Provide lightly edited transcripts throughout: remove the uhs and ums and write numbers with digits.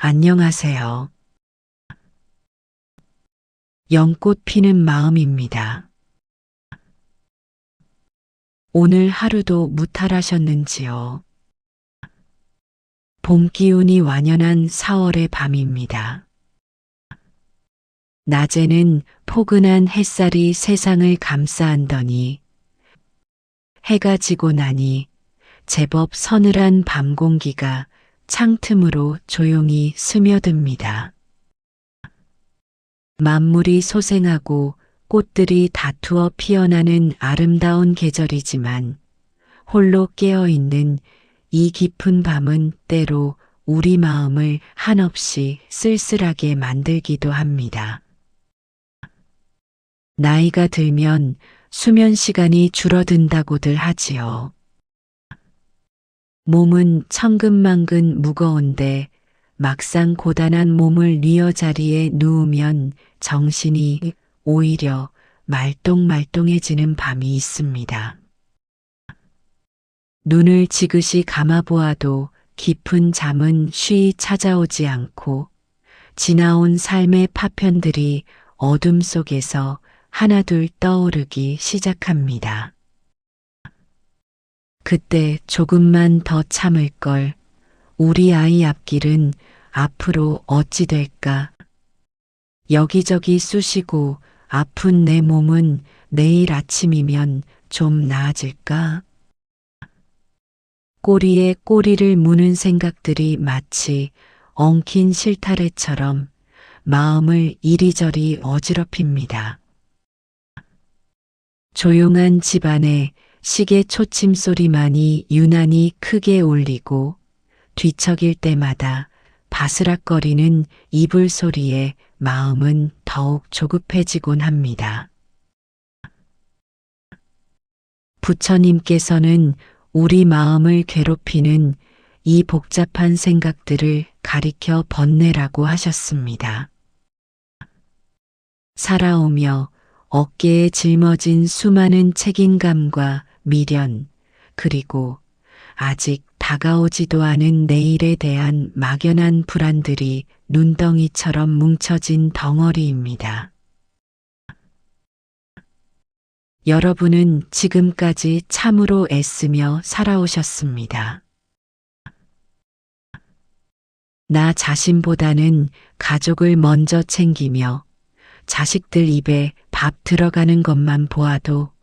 안녕하세요. 연꽃 피는 마음입니다. 오늘 하루도 무탈하셨는지요? 봄 기운이 완연한 4월의 밤입니다. 낮에는 포근한 햇살이 세상을 감싸안더니 해가 지고 나니 제법 서늘한 밤 공기가 창틈으로 조용히 스며듭니다. 만물이 소생하고 꽃들이 다투어 피어나는 아름다운 계절이지만 홀로 깨어있는 이 깊은 밤은 때로 우리 마음을 한없이 쓸쓸하게 만들기도 합니다. 나이가 들면 수면 시간이 줄어든다고들 하지요. 몸은 천근만근 무거운데 막상 고단한 몸을 뉘어 자리에 누우면 정신이 오히려 말똥말똥해지는 밤이 있습니다. 눈을 지그시 감아보아도 깊은 잠은 쉬이 찾아오지 않고 지나온 삶의 파편들이 어둠 속에서 하나둘 떠오르기 시작합니다. 그때 조금만 더 참을 걸. 우리 아이 앞길은 앞으로 어찌 될까? 여기저기 쑤시고 아픈 내 몸은 내일 아침이면 좀 나아질까? 꼬리에 꼬리를 무는 생각들이 마치 엉킨 실타래처럼 마음을 이리저리 어지럽힙니다. 조용한 집안에 시계 초침 소리만이 유난히 크게 울리고 뒤척일 때마다 바스락거리는 이불 소리에 마음은 더욱 조급해지곤 합니다. 부처님께서는 우리 마음을 괴롭히는 이 복잡한 생각들을 가리켜 번뇌라고 하셨습니다. 살아오며 어깨에 짊어진 수많은 책임감과 미련, 그리고 아직 다가오지도 않은 내일에 대한 막연한 불안들이 눈덩이처럼 뭉쳐진 덩어리입니다. 여러분은 지금까지 참으로 애쓰며 살아오셨습니다. 나 자신보다는 가족을 먼저 챙기며 자식들 입에 밥 들어가는 것만 보아도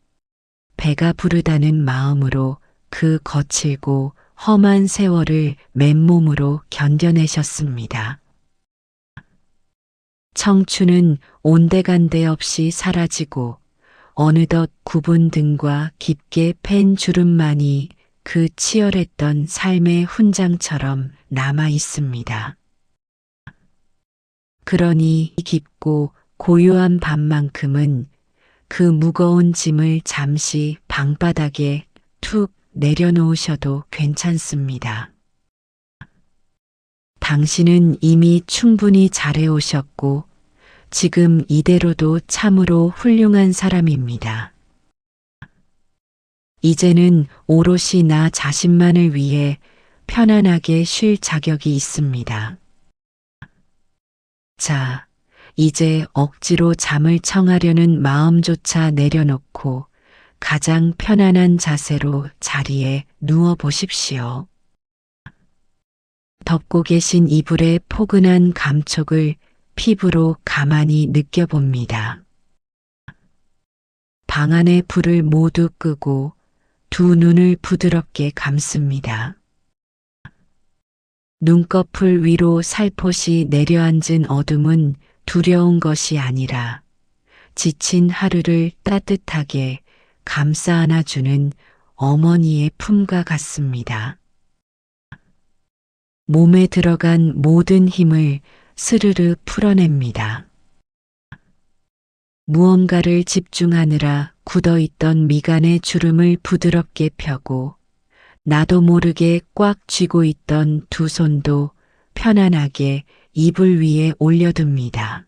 배가 부르다는 마음으로 그 거칠고 험한 세월을 맨몸으로 견뎌내셨습니다. 청춘은 온데간데 없이 사라지고 어느덧 굽은 등과 깊게 팬 주름만이 그 치열했던 삶의 훈장처럼 남아 있습니다. 그러니 깊고 고요한 밤만큼은 그 무거운 짐을 잠시 방바닥에 툭 내려놓으셔도 괜찮습니다. 당신은 이미 충분히 잘해오셨고 지금 이대로도 참으로 훌륭한 사람입니다. 이제는 오롯이 나 자신만을 위해 편안하게 쉴 자격이 있습니다. 자, 이제 억지로 잠을 청하려는 마음조차 내려놓고 가장 편안한 자세로 자리에 누워 보십시오. 덮고 계신 이불의 포근한 감촉을 피부로 가만히 느껴봅니다. 방 안의 불을 모두 끄고 두 눈을 부드럽게 감습니다. 눈꺼풀 위로 살포시 내려앉은 어둠은 두려운 것이 아니라 지친 하루를 따뜻하게 감싸 안아주는 어머니의 품과 같습니다. 몸에 들어간 모든 힘을 스르르 풀어냅니다. 무언가를 집중하느라 굳어있던 미간의 주름을 부드럽게 펴고 나도 모르게 꽉 쥐고 있던 두 손도 편안하게 이불 위에 올려둡니다.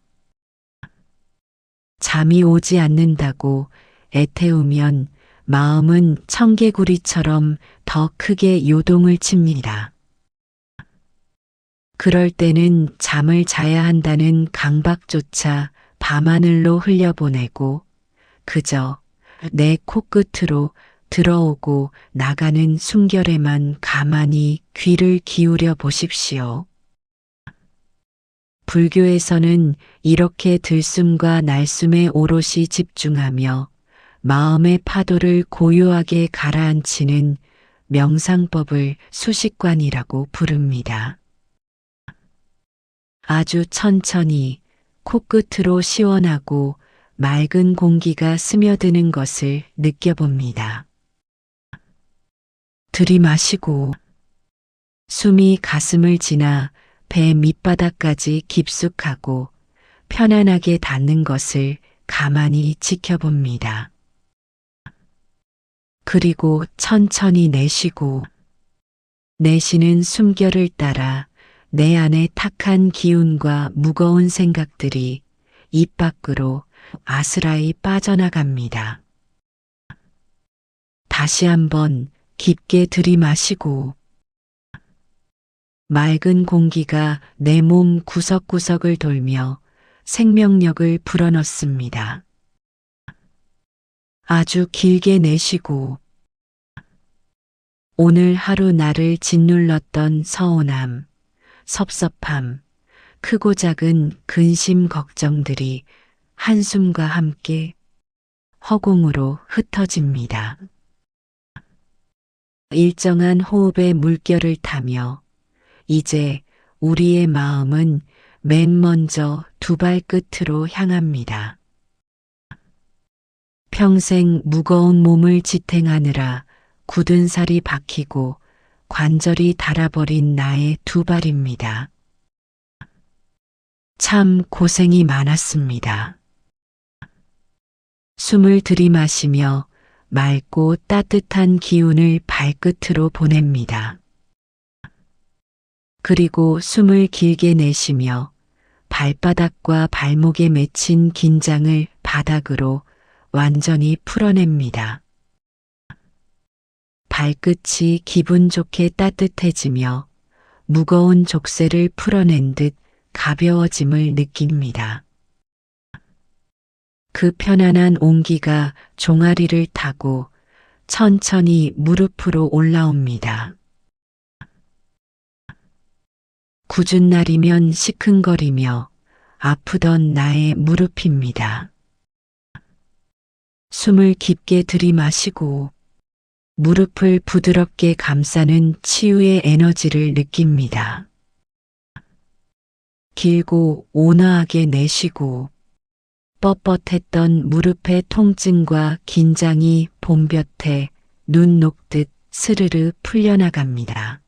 잠이 오지 않는다고 애태우면 마음은 청개구리처럼 더 크게 요동을 칩니다. 그럴 때는 잠을 자야 한다는 강박조차 밤하늘로 흘려보내고 그저 내 코끝으로 들어오고 나가는 숨결에만 가만히 귀를 기울여 보십시오. 불교에서는 이렇게 들숨과 날숨에 오롯이 집중하며 마음의 파도를 고요하게 가라앉히는 명상법을 수식관이라고 부릅니다. 아주 천천히 코끝으로 시원하고 맑은 공기가 스며드는 것을 느껴봅니다. 들이마시고 숨이 가슴을 지나 배 밑바닥까지 깊숙하고 편안하게 닿는 것을 가만히 지켜봅니다. 그리고 천천히 내쉬고 내쉬는 숨결을 따라 내 안의 탁한 기운과 무거운 생각들이 입 밖으로 아스라이 빠져나갑니다. 다시 한번 깊게 들이마시고 맑은 공기가 내 몸 구석구석을 돌며 생명력을 불어넣습니다. 아주 길게 내쉬고 오늘 하루 나를 짓눌렀던 서운함, 섭섭함, 크고 작은 근심 걱정들이 한숨과 함께 허공으로 흩어집니다. 일정한 호흡의 물결을 타며 이제 우리의 마음은 맨 먼저 두 발끝으로 향합니다. 평생 무거운 몸을 지탱하느라 굳은 살이 박히고 관절이 닳아버린 나의 두 발입니다. 참 고생이 많았습니다. 숨을 들이마시며 맑고 따뜻한 기운을 발끝으로 보냅니다. 그리고 숨을 길게 내쉬며 발바닥과 발목에 맺힌 긴장을 바닥으로 완전히 풀어냅니다. 발끝이 기분 좋게 따뜻해지며 무거운 족쇄를 풀어낸 듯 가벼워짐을 느낍니다. 그 편안한 온기가 종아리를 타고 천천히 무릎으로 올라옵니다. 굳은 날이면 시큰거리며 아프던 나의 무릎입니다. 숨을 깊게 들이마시고 무릎을 부드럽게 감싸는 치유의 에너지를 느낍니다. 길고 온화하게 내쉬고 뻣뻣했던 무릎의 통증과 긴장이 봄볕에 눈 녹듯 스르르 풀려나갑니다.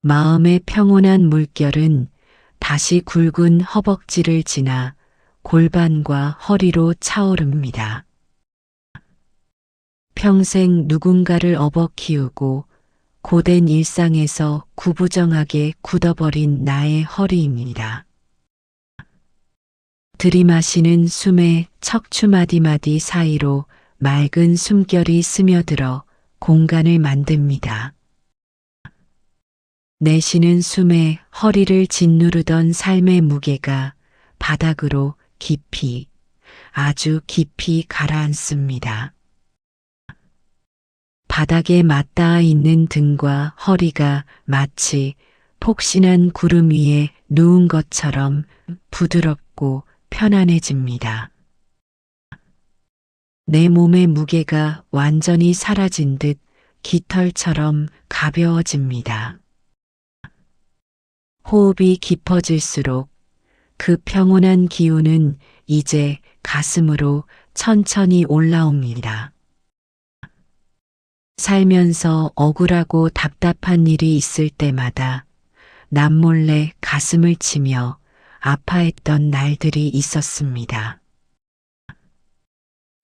마음의 평온한 물결은 다시 굵은 허벅지를 지나 골반과 허리로 차오릅니다. 평생 누군가를 업어 키우고 고된 일상에서 구부정하게 굳어버린 나의 허리입니다. 들이마시는 숨의 척추 마디마디 사이로 맑은 숨결이 스며들어 공간을 만듭니다. 내쉬는 숨에 허리를 짓누르던 삶의 무게가 바닥으로 깊이, 아주 깊이 가라앉습니다. 바닥에 맞닿아 있는 등과 허리가 마치 폭신한 구름 위에 누운 것처럼 부드럽고 편안해집니다. 내 몸의 무게가 완전히 사라진 듯 깃털처럼 가벼워집니다. 호흡이 깊어질수록 그 평온한 기운은 이제 가슴으로 천천히 올라옵니다. 살면서 억울하고 답답한 일이 있을 때마다 남몰래 가슴을 치며 아파했던 날들이 있었습니다.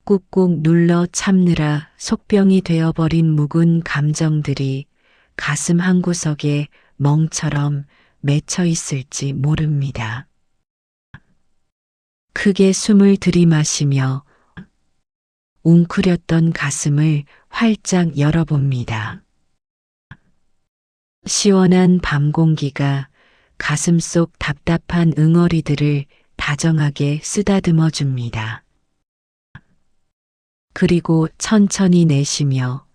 꾹꾹 눌러 참느라 속병이 되어버린 묵은 감정들이 가슴 한구석에 멍처럼 맺혀 있을지 모릅니다. 크게 숨을 들이마시며 웅크렸던 가슴을 활짝 열어봅니다. 시원한 밤 공기가 가슴속 답답한 응어리들을 다정하게 쓰다듬어 줍니다. 그리고 천천히 내쉬며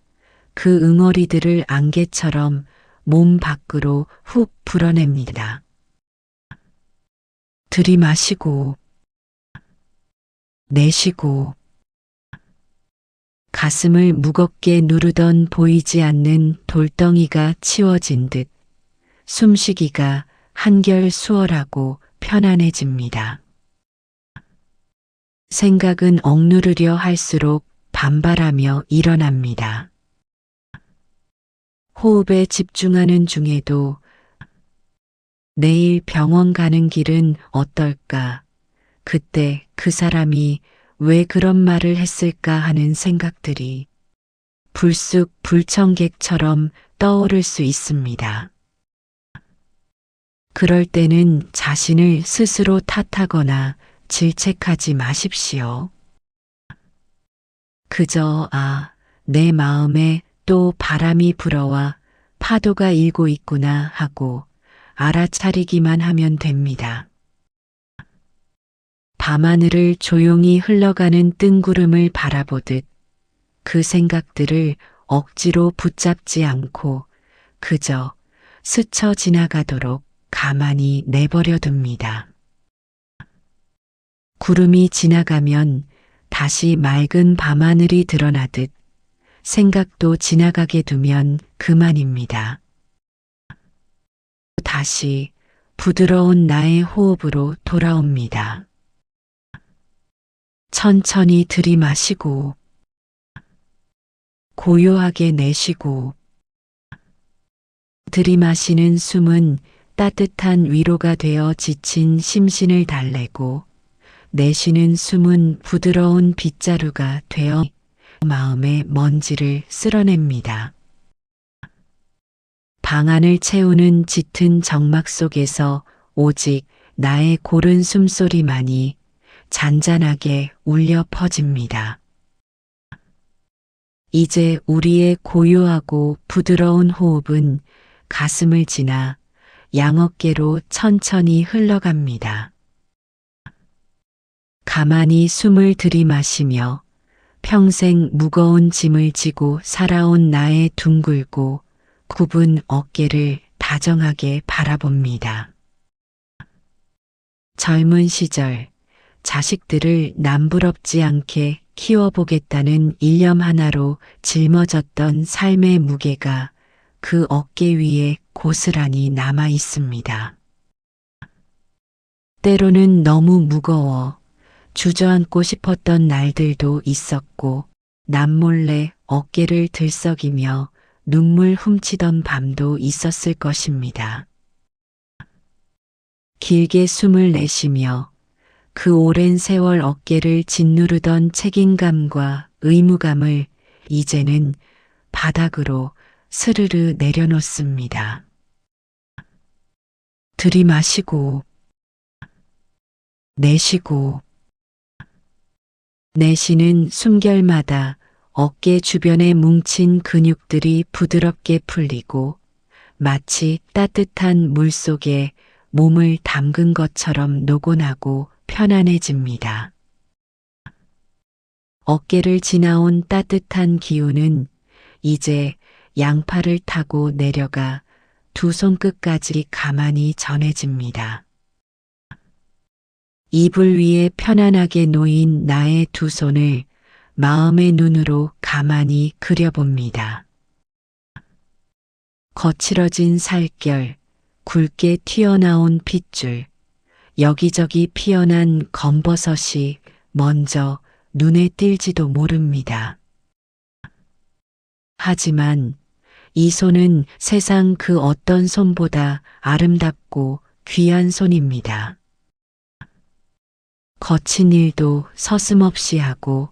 그 응어리들을 안개처럼 몸 밖으로 훅 불어냅니다. 들이마시고 내쉬고 가슴을 무겁게 누르던 보이지 않는 돌덩이가 치워진 듯 숨쉬기가 한결 수월하고 편안해집니다. 생각은 억누르려 할수록 반발하며 일어납니다. 호흡에 집중하는 중에도 내일 병원 가는 길은 어떨까? 그때 그 사람이 왜 그런 말을 했을까 하는 생각들이 불쑥 불청객처럼 떠오를 수 있습니다. 그럴 때는 자신을 스스로 탓하거나 질책하지 마십시오. 그저 내 마음에 또 바람이 불어와 파도가 일고 있구나 하고 알아차리기만 하면 됩니다. 밤하늘을 조용히 흘러가는 뜬구름을 바라보듯 그 생각들을 억지로 붙잡지 않고 그저 스쳐 지나가도록 가만히 내버려 둡니다. 구름이 지나가면 다시 맑은 밤하늘이 드러나듯 생각도 지나가게 두면 그만입니다. 다시 부드러운 나의 호흡으로 돌아옵니다. 천천히 들이마시고 고요하게 내쉬고 들이마시는 숨은 따뜻한 위로가 되어 지친 심신을 달래고 내쉬는 숨은 부드러운 빗자루가 되어 마음의 먼지를 쓸어냅니다. 방안을 채우는 짙은 정막 속에서 오직 나의 고른 숨소리만이 잔잔하게 울려 퍼집니다. 이제 우리의 고요하고 부드러운 호흡은 가슴을 지나 양어깨로 천천히 흘러갑니다. 가만히 숨을 들이마시며 평생 무거운 짐을 지고 살아온 나의 둥글고 굽은 어깨를 다정하게 바라봅니다. 젊은 시절 자식들을 남부럽지 않게 키워보겠다는 일념 하나로 짊어졌던 삶의 무게가 그 어깨 위에 고스란히 남아 있습니다. 때로는 너무 무거워 주저앉고 싶었던 날들도 있었고 남몰래 어깨를 들썩이며 눈물 훔치던 밤도 있었을 것입니다. 길게 숨을 내쉬며 그 오랜 세월 어깨를 짓누르던 책임감과 의무감을 이제는 바닥으로 스르르 내려놓습니다. 들이마시고 내쉬고 내쉬는 숨결마다 어깨 주변에 뭉친 근육들이 부드럽게 풀리고 마치 따뜻한 물속에 몸을 담근 것처럼 노곤하고 편안해집니다. 어깨를 지나온 따뜻한 기운은 이제 양팔을 타고 내려가 두 손끝까지 가만히 전해집니다. 이불 위에 편안하게 놓인 나의 두 손을 마음의 눈으로 가만히 그려봅니다. 거칠어진 살결, 굵게 튀어나온 핏줄, 여기저기 피어난 검버섯이 먼저 눈에 띌지도 모릅니다. 하지만 이 손은 세상 그 어떤 손보다 아름답고 귀한 손입니다. 거친 일도 서슴없이 하고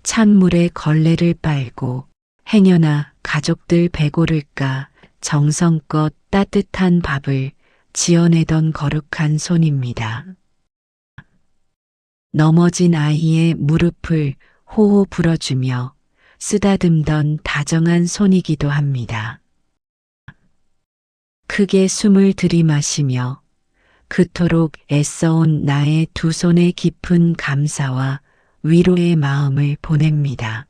찬물에 걸레를 빨고 행여나 가족들 배고를까 정성껏 따뜻한 밥을 지어내던 거룩한 손입니다. 넘어진 아이의 무릎을 호호 불어주며 쓰다듬던 다정한 손이기도 합니다. 크게 숨을 들이마시며 그토록 애써온 나의 두 손에 깊은 감사와 위로의 마음을 보냅니다.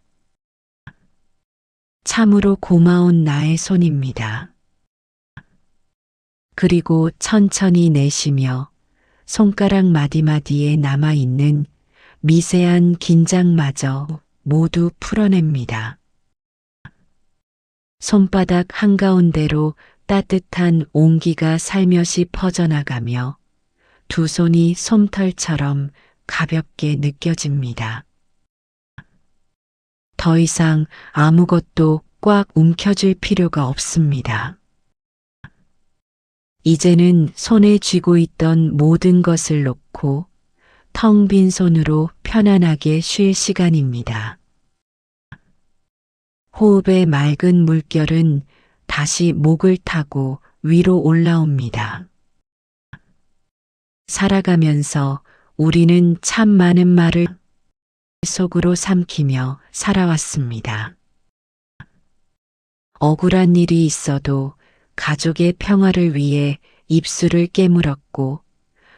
참으로 고마운 나의 손입니다. 그리고 천천히 내쉬며 손가락 마디마디에 남아있는 미세한 긴장마저 모두 풀어냅니다. 손바닥 한가운데로 따뜻한 온기가 살며시 퍼져나가며 두 손이 솜털처럼 가볍게 느껴집니다. 더 이상 아무것도 꽉 움켜쥘 필요가 없습니다. 이제는 손에 쥐고 있던 모든 것을 놓고 텅 빈 손으로 편안하게 쉴 시간입니다. 호흡의 맑은 물결은 다시 목을 타고 위로 올라옵니다. 살아가면서 우리는 참 많은 말을 속으로 삼키며 살아왔습니다. 억울한 일이 있어도 가족의 평화를 위해 입술을 깨물었고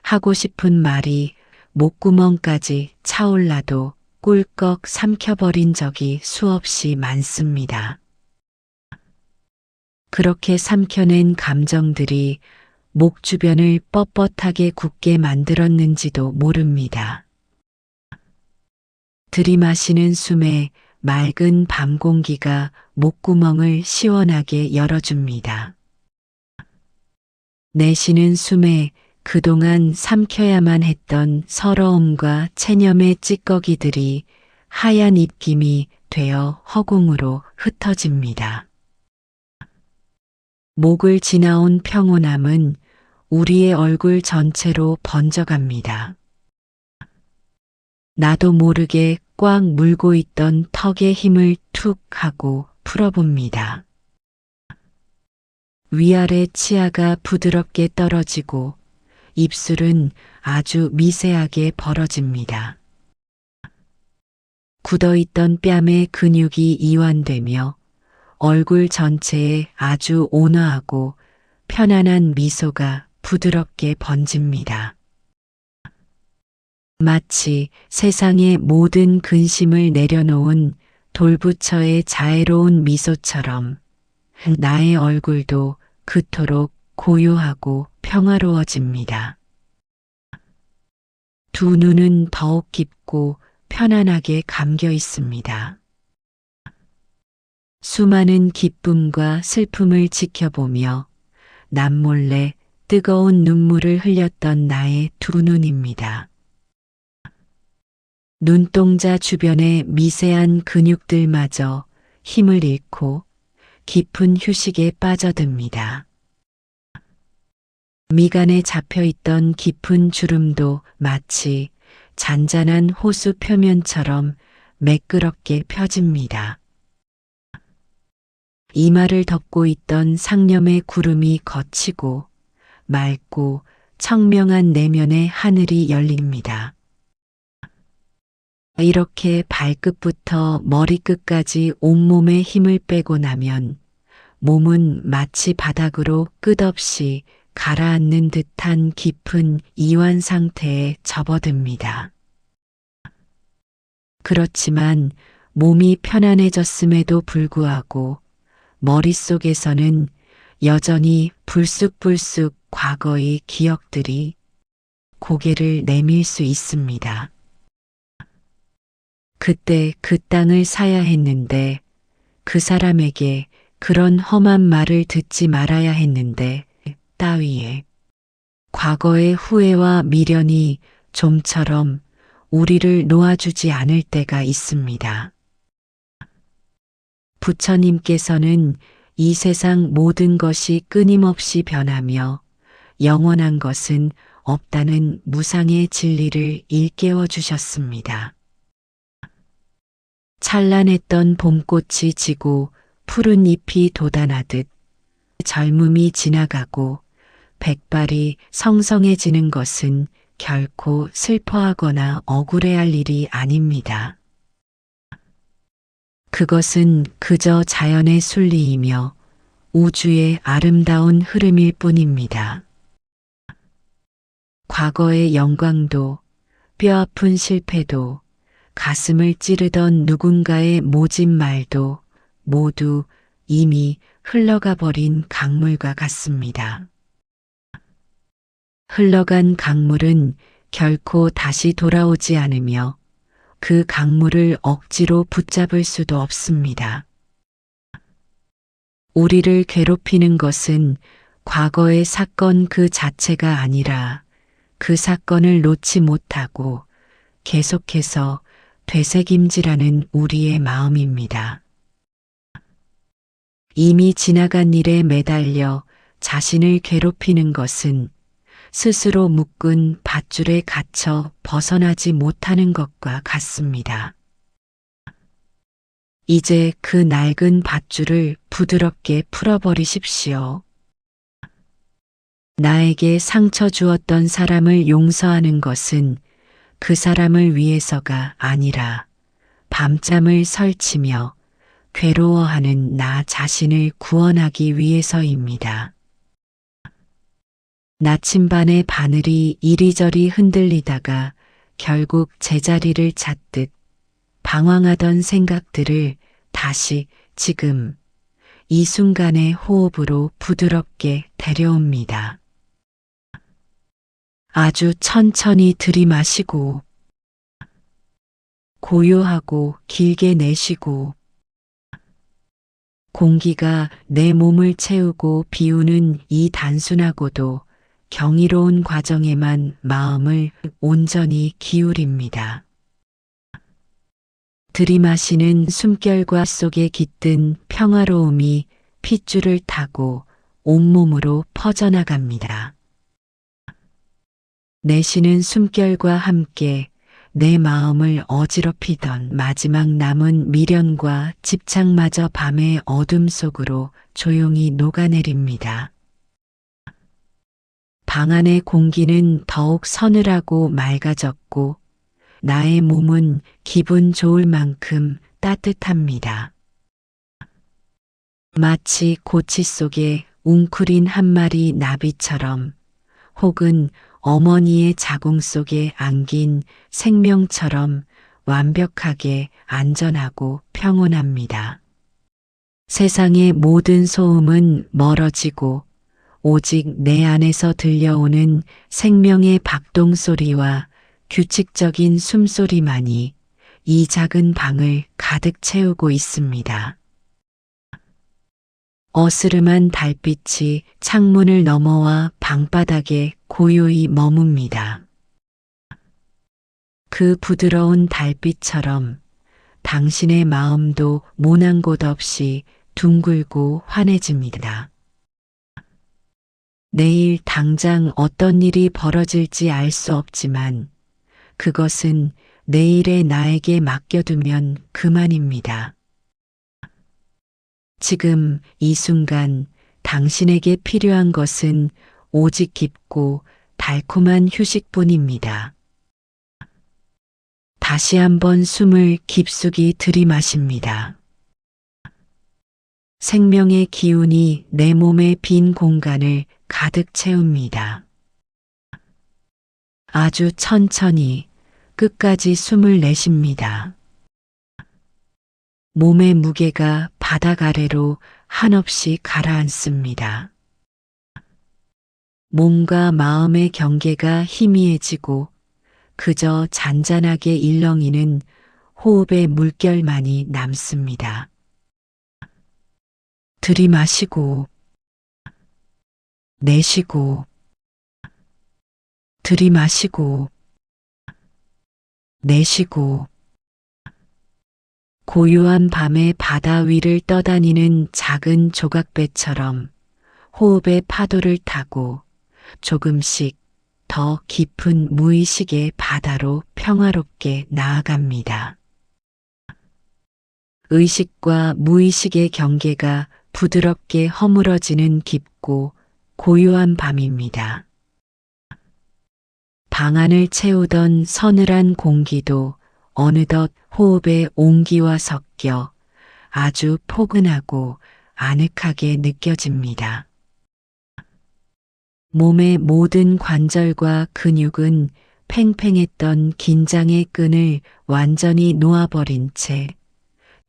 하고 싶은 말이 목구멍까지 차올라도 꿀꺽 삼켜버린 적이 수없이 많습니다. 그렇게 삼켜낸 감정들이 목 주변을 뻣뻣하게 굳게 만들었는지도 모릅니다. 들이마시는 숨에 맑은 밤 공기가 목구멍을 시원하게 열어줍니다. 내쉬는 숨에 그동안 삼켜야만 했던 서러움과 체념의 찌꺼기들이 하얀 입김이 되어 허공으로 흩어집니다. 목을 지나온 평온함은 우리의 얼굴 전체로 번져갑니다. 나도 모르게 꽉 물고 있던 턱에 힘을 툭 하고 풀어봅니다. 위아래 치아가 부드럽게 떨어지고 입술은 아주 미세하게 벌어집니다. 굳어있던 뺨의 근육이 이완되며 얼굴 전체에 아주 온화하고 편안한 미소가 부드럽게 번집니다. 마치 세상의 모든 근심을 내려놓은 돌부처의 자애로운 미소처럼 나의 얼굴도 그토록 고요하고 평화로워집니다. 두 눈은 더욱 깊고 편안하게 감겨 있습니다. 수많은 기쁨과 슬픔을 지켜보며 남몰래 뜨거운 눈물을 흘렸던 나의 두 눈입니다. 눈동자 주변의 미세한 근육들마저 힘을 잃고 깊은 휴식에 빠져듭니다. 미간에 잡혀있던 깊은 주름도 마치 잔잔한 호수 표면처럼 매끄럽게 펴집니다. 이마를 덮고 있던 상념의 구름이 걷히고 맑고 청명한 내면의 하늘이 열립니다. 이렇게 발끝부터 머리끝까지 온몸에 힘을 빼고 나면 몸은 마치 바닥으로 끝없이 가라앉는 듯한 깊은 이완 상태에 접어듭니다. 그렇지만 몸이 편안해졌음에도 불구하고 머릿속에서는 여전히 불쑥불쑥 과거의 기억들이 고개를 내밀 수 있습니다. 그때 그 땅을 사야 했는데, 그 사람에게 그런 험한 말을 듣지 말아야 했는데 따위에 과거의 후회와 미련이 좀처럼 우리를 놓아주지 않을 때가 있습니다. 부처님께서는 이 세상 모든 것이 끊임없이 변하며 영원한 것은 없다는 무상의 진리를 일깨워 주셨습니다. 찬란했던 봄꽃이 지고 푸른 잎이 돋아나듯 젊음이 지나가고 백발이 성성해지는 것은 결코 슬퍼하거나 억울해할 일이 아닙니다. 그것은 그저 자연의 순리이며 우주의 아름다운 흐름일 뿐입니다. 과거의 영광도, 뼈아픈 실패도, 가슴을 찌르던 누군가의 모진 말도 모두 이미 흘러가 버린 강물과 같습니다. 흘러간 강물은 결코 다시 돌아오지 않으며 그 강물을 억지로 붙잡을 수도 없습니다. 우리를 괴롭히는 것은 과거의 사건 그 자체가 아니라 그 사건을 놓지 못하고 계속해서 되새김질하는 우리의 마음입니다. 이미 지나간 일에 매달려 자신을 괴롭히는 것은 스스로 묶은 밧줄에 갇혀 벗어나지 못하는 것과 같습니다. 이제 그 낡은 밧줄을 부드럽게 풀어버리십시오. 나에게 상처 주었던 사람을 용서하는 것은 그 사람을 위해서가 아니라 밤잠을 설치며 괴로워하는 나 자신을 구원하기 위해서입니다. 나침반의 바늘이 이리저리 흔들리다가 결국 제자리를 찾듯 방황하던 생각들을 다시 지금 이 순간의 호흡으로 부드럽게 데려옵니다. 아주 천천히 들이마시고 고요하고 길게 내쉬고 공기가 내 몸을 채우고 비우는 이 단순하고도 경이로운 과정에만 마음을 온전히 기울입니다. 들이마시는 숨결과 속에 깃든 평화로움이 핏줄을 타고 온몸으로 퍼져나갑니다. 내쉬는 숨결과 함께 내 마음을 어지럽히던 마지막 남은 미련과 집착마저 밤의 어둠 속으로 조용히 녹아내립니다. 방 안의 공기는 더욱 서늘하고 맑아졌고 나의 몸은 기분 좋을 만큼 따뜻합니다. 마치 고치 속에 웅크린 한 마리 나비처럼 혹은 어머니의 자궁 속에 안긴 생명처럼 완벽하게 안전하고 평온합니다. 세상의 모든 소음은 멀어지고 오직 내 안에서 들려오는 생명의 박동 소리와 규칙적인 숨소리만이 이 작은 방을 가득 채우고 있습니다. 어스름한 달빛이 창문을 넘어와 방바닥에 고요히 머뭅니다. 그 부드러운 달빛처럼 당신의 마음도 모난 곳 없이 둥글고 환해집니다. 내일 당장 어떤 일이 벌어질지 알 수 없지만 그것은 내일의 나에게 맡겨두면 그만입니다. 지금 이 순간 당신에게 필요한 것은 오직 깊고 달콤한 휴식뿐입니다. 다시 한번 숨을 깊숙이 들이마십니다. 생명의 기운이 내 몸의 빈 공간을 가득 채웁니다. 아주 천천히 끝까지 숨을 내쉽니다. 몸의 무게가 바닥 아래로 한없이 가라앉습니다. 몸과 마음의 경계가 희미해지고 그저 잔잔하게 일렁이는 호흡의 물결만이 남습니다. 들이마시고 내쉬고 들이마시고 내쉬고 고요한 밤의 바다 위를 떠다니는 작은 조각배처럼 호흡의 파도를 타고 조금씩 더 깊은 무의식의 바다로 평화롭게 나아갑니다. 의식과 무의식의 경계가 부드럽게 허물어지는 깊고 고요한 밤입니다. 방 안을 채우던 서늘한 공기도 어느덧 호흡의 온기와 섞여 아주 포근하고 아늑하게 느껴집니다. 몸의 모든 관절과 근육은 팽팽했던 긴장의 끈을 완전히 놓아버린 채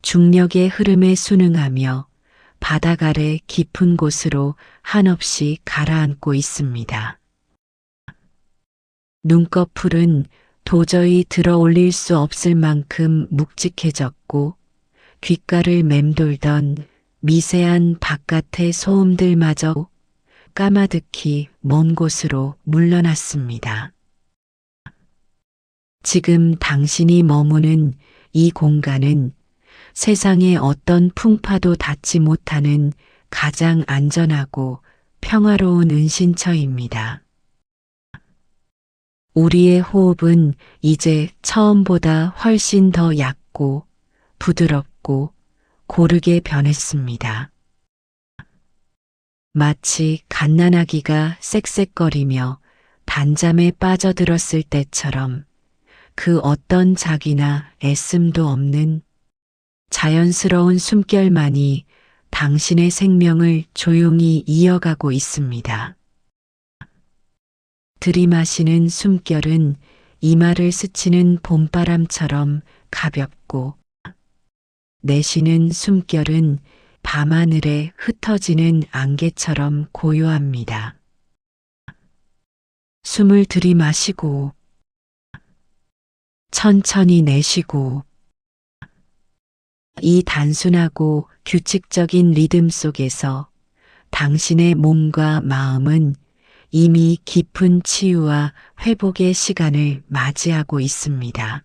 중력의 흐름에 순응하며 바닥 아래 깊은 곳으로 한없이 가라앉고 있습니다. 눈꺼풀은 도저히 들어 올릴 수 없을 만큼 묵직해졌고 귓가를 맴돌던 미세한 바깥의 소음들마저 까마득히 먼 곳으로 물러났습니다. 지금 당신이 머무는 이 공간은 세상의 어떤 풍파도 닿지 못하는 가장 안전하고 평화로운 은신처입니다. 우리의 호흡은 이제 처음보다 훨씬 더 얕고 부드럽고 고르게 변했습니다. 마치 갓난아기가 쌕쌕거리며 단잠에 빠져들었을 때처럼 그 어떤 자기나 애씀도 없는 자연스러운 숨결만이 당신의 생명을 조용히 이어가고 있습니다. 들이마시는 숨결은 이마를 스치는 봄바람처럼 가볍고 내쉬는 숨결은 밤하늘에 흩어지는 안개처럼 고요합니다. 숨을 들이마시고 천천히 내쉬고 이 단순하고 규칙적인 리듬 속에서 당신의 몸과 마음은 이미 깊은 치유와 회복의 시간을 맞이하고 있습니다.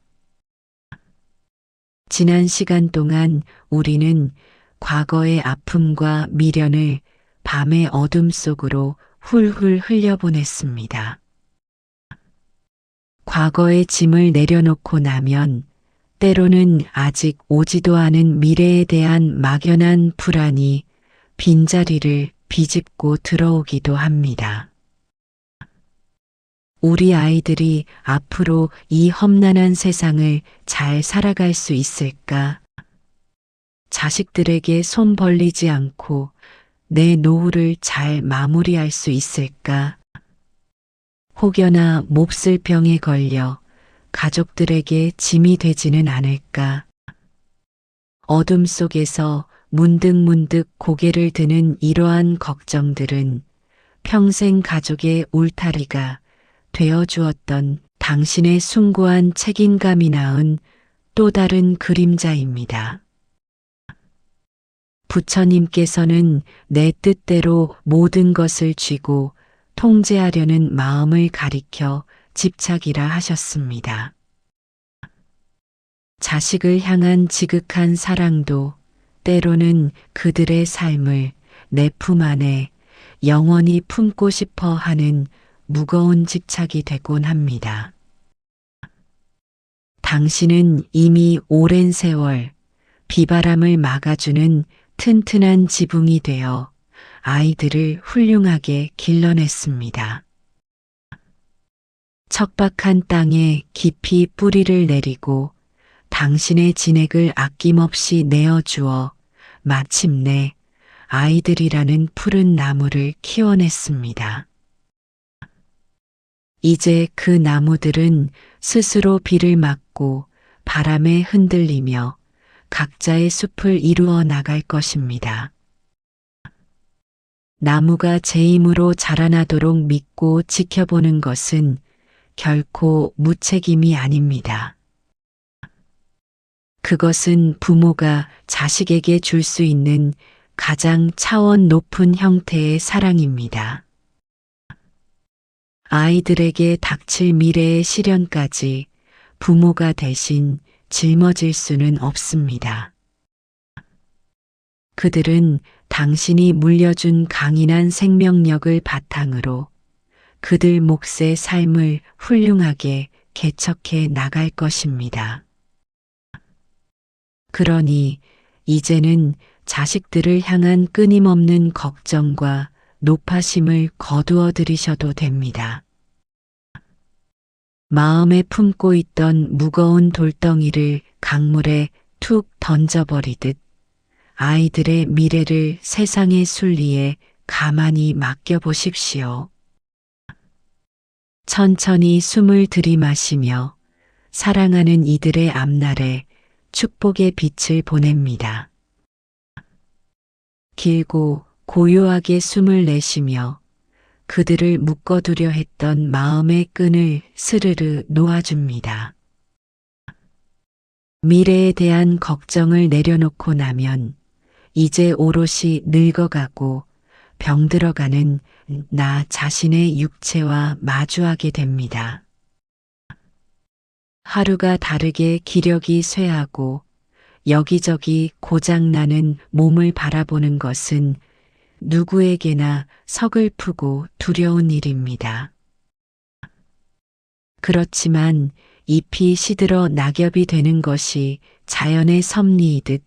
지난 시간 동안 우리는 과거의 아픔과 미련을 밤의 어둠 속으로 훌훌 흘려보냈습니다. 과거의 짐을 내려놓고 나면 때로는 아직 오지도 않은 미래에 대한 막연한 불안이 빈자리를 비집고 들어오기도 합니다. 우리 아이들이 앞으로 이 험난한 세상을 잘 살아갈 수 있을까? 자식들에게 손 벌리지 않고 내 노후를 잘 마무리할 수 있을까? 혹여나 몹쓸 병에 걸려 가족들에게 짐이 되지는 않을까? 어둠 속에서 문득문득 고개를 드는 이러한 걱정들은 평생 가족의 울타리가 되어주었던 당신의 숭고한 책임감이 낳은 또 다른 그림자입니다. 부처님께서는 내 뜻대로 모든 것을 쥐고 통제하려는 마음을 가리켜 집착이라 하셨습니다. 자식을 향한 지극한 사랑도 때로는 그들의 삶을 내 품 안에 영원히 품고 싶어 하는 무거운 집착이 되곤 합니다. 당신은 이미 오랜 세월 비바람을 막아주는 튼튼한 지붕이 되어 아이들을 훌륭하게 길러냈습니다. 척박한 땅에 깊이 뿌리를 내리고 당신의 진액을 아낌없이 내어주어 마침내 아이들이라는 푸른 나무를 키워냈습니다. 이제 그 나무들은 스스로 비를 맞고 바람에 흔들리며 각자의 숲을 이루어 나갈 것입니다. 나무가 제 힘으로 자라나도록 믿고 지켜보는 것은 결코 무책임이 아닙니다. 그것은 부모가 자식에게 줄 수 있는 가장 차원 높은 형태의 사랑입니다. 아이들에게 닥칠 미래의 시련까지 부모가 대신 짊어질 수는 없습니다. 그들은 당신이 물려준 강인한 생명력을 바탕으로 그들 몫의 삶을 훌륭하게 개척해 나갈 것입니다. 그러니 이제는 자식들을 향한 끊임없는 걱정과 노파심을 거두어 들이셔도 됩니다. 마음에 품고 있던 무거운 돌덩이를 강물에 툭 던져버리듯 아이들의 미래를 세상의 순리에 가만히 맡겨보십시오. 천천히 숨을 들이마시며 사랑하는 이들의 앞날에 축복의 빛을 보냅니다. 길고 고요하게 숨을 내쉬며 그들을 묶어두려 했던 마음의 끈을 스르르 놓아줍니다. 미래에 대한 걱정을 내려놓고 나면 이제 오롯이 늙어가고 병들어가는 나 자신의 육체와 마주하게 됩니다. 하루가 다르게 기력이 쇠하고 여기저기 고장나는 몸을 바라보는 것은 누구에게나 서글프고 두려운 일입니다. 그렇지만 잎이 시들어 낙엽이 되는 것이 자연의 섭리이듯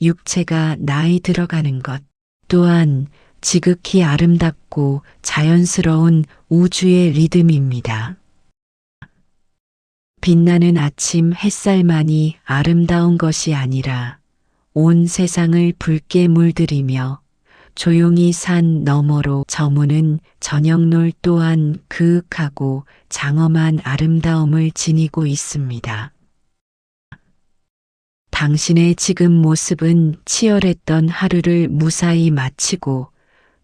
육체가 나이 들어가는 것 또한 지극히 아름답고 자연스러운 우주의 리듬입니다. 빛나는 아침 햇살만이 아름다운 것이 아니라 온 세상을 붉게 물들이며 조용히 산 너머로 저무는 저녁놀 또한 그윽하고 장엄한 아름다움을 지니고 있습니다. 당신의 지금 모습은 치열했던 하루를 무사히 마치고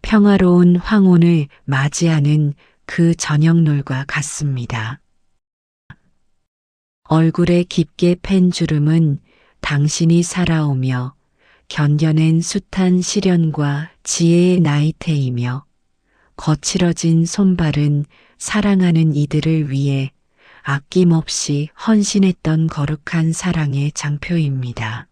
평화로운 황혼을 맞이하는 그 저녁놀과 같습니다. 얼굴에 깊게 팬 주름은 당신이 살아오며 견뎌낸 숱한 시련과 지혜의 나이테이며 거칠어진 손발은 사랑하는 이들을 위해 아낌없이 헌신했던 거룩한 사랑의 장표입니다.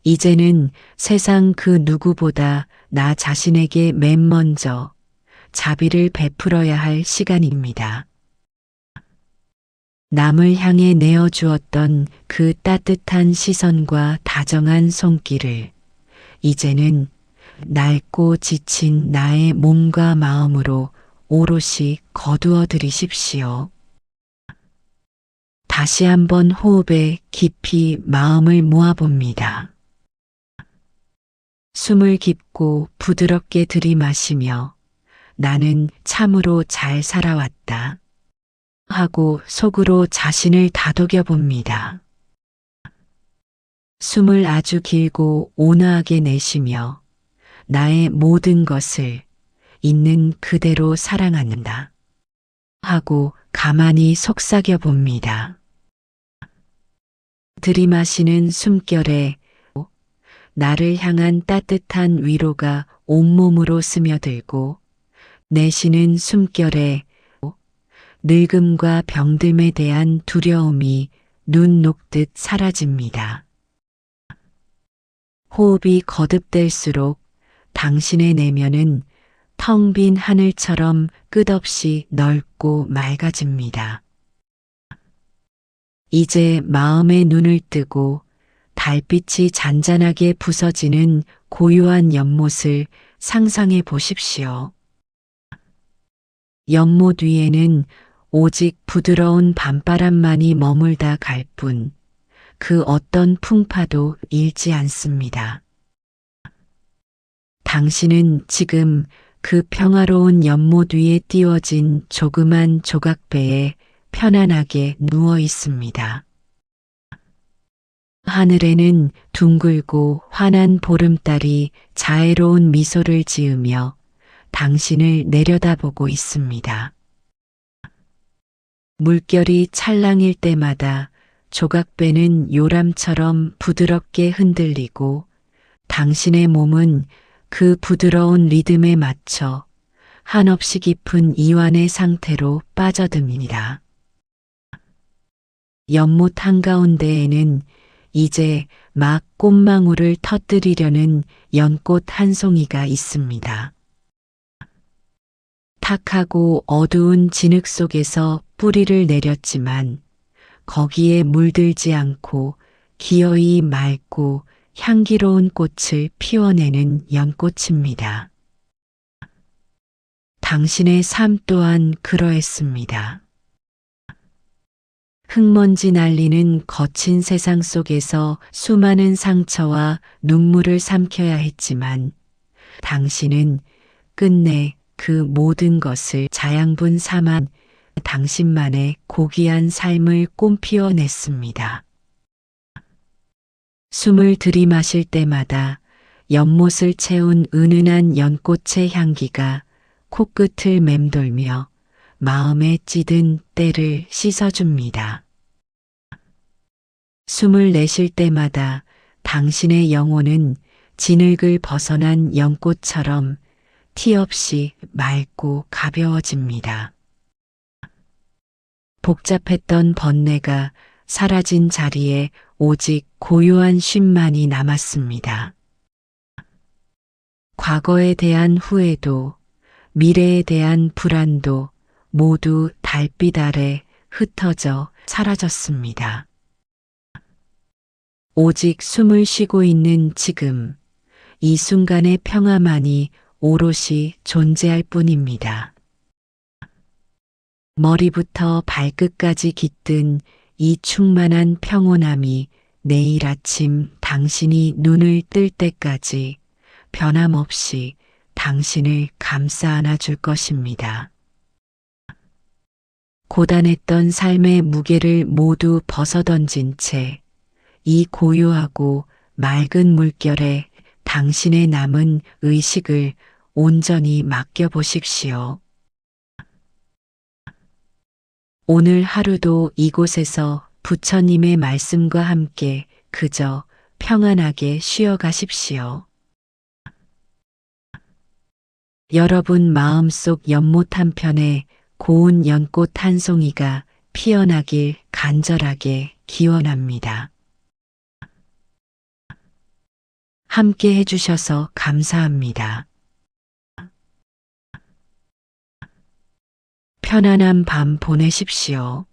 이제는 세상 그 누구보다 나 자신에게 맨 먼저 자비를 베풀어야 할 시간입니다. 남을 향해 내어주었던 그 따뜻한 시선과 다정한 손길을 이제는 낡고 지친 나의 몸과 마음으로 오롯이 거두어 들이십시오. 다시 한번 호흡에 깊이 마음을 모아봅니다. 숨을 깊고 부드럽게 들이마시며 나는 참으로 잘 살아왔다 하고 속으로 자신을 다독여 봅니다. 숨을 아주 길고 온화하게 내쉬며 나의 모든 것을 있는 그대로 사랑한다 하고 가만히 속삭여 봅니다. 들이마시는 숨결에 나를 향한 따뜻한 위로가 온몸으로 스며들고 내쉬는 숨결에 늙음과 병듦에 대한 두려움이 눈 녹듯 사라집니다. 호흡이 거듭될수록 당신의 내면은 텅 빈 하늘처럼 끝없이 넓고 맑아집니다. 이제 마음의 눈을 뜨고 달빛이 잔잔하게 부서지는 고요한 연못을 상상해 보십시오. 연못 위에는 오직 부드러운 밤바람만이 머물다 갈 뿐 그 어떤 풍파도 일지 않습니다. 당신은 지금 그 평화로운 연못 위에 띄워진 조그만 조각배에 편안하게 누워 있습니다. 하늘에는 둥글고 환한 보름달이 자애로운 미소를 지으며 당신을 내려다보고 있습니다. 물결이 찰랑일 때마다 조각배는 요람처럼 부드럽게 흔들리고 당신의 몸은 그 부드러운 리듬에 맞춰 한없이 깊은 이완의 상태로 빠져듭니다. 연못 한가운데에는 이제 막 꽃망울을 터뜨리려는 연꽃 한 송이가 있습니다. 탁하고 어두운 진흙 속에서 뿌리를 내렸지만 거기에 물들지 않고 기어이 맑고 향기로운 꽃을 피워내는 연꽃입니다. 당신의 삶 또한 그러했습니다. 흙먼지 날리는 거친 세상 속에서 수많은 상처와 눈물을 삼켜야 했지만 당신은 끝내 그 모든 것을 자양분 삼아 당신만의 고귀한 삶을 꽃피워냈습니다. 숨을 들이마실 때마다 연못을 채운 은은한 연꽃의 향기가 코끝을 맴돌며 마음에 찌든 때를 씻어줍니다. 숨을 내쉴 때마다 당신의 영혼은 진흙을 벗어난 연꽃처럼 티 없이 맑고 가벼워집니다. 복잡했던 번뇌가 사라진 자리에 오직 고요한 쉼만이 남았습니다. 과거에 대한 후회도 미래에 대한 불안도 모두 달빛 아래 흩어져 사라졌습니다. 오직 숨을 쉬고 있는 지금, 이 순간의 평화만이 오롯이 존재할 뿐입니다. 머리부터 발끝까지 깃든 이 충만한 평온함이 내일 아침 당신이 눈을 뜰 때까지 변함없이 당신을 감싸 안아줄 것입니다. 고단했던 삶의 무게를 모두 벗어던진 채 이 고요하고 맑은 물결에 당신의 남은 의식을 온전히 맡겨보십시오. 오늘 하루도 이곳에서 부처님의 말씀과 함께 그저 평안하게 쉬어가십시오. 여러분 마음속 연못 한편에 고운 연꽃 한 송이가 피어나길 간절하게 기원합니다. 함께 해주셔서 감사합니다. 편안한 밤 보내십시오.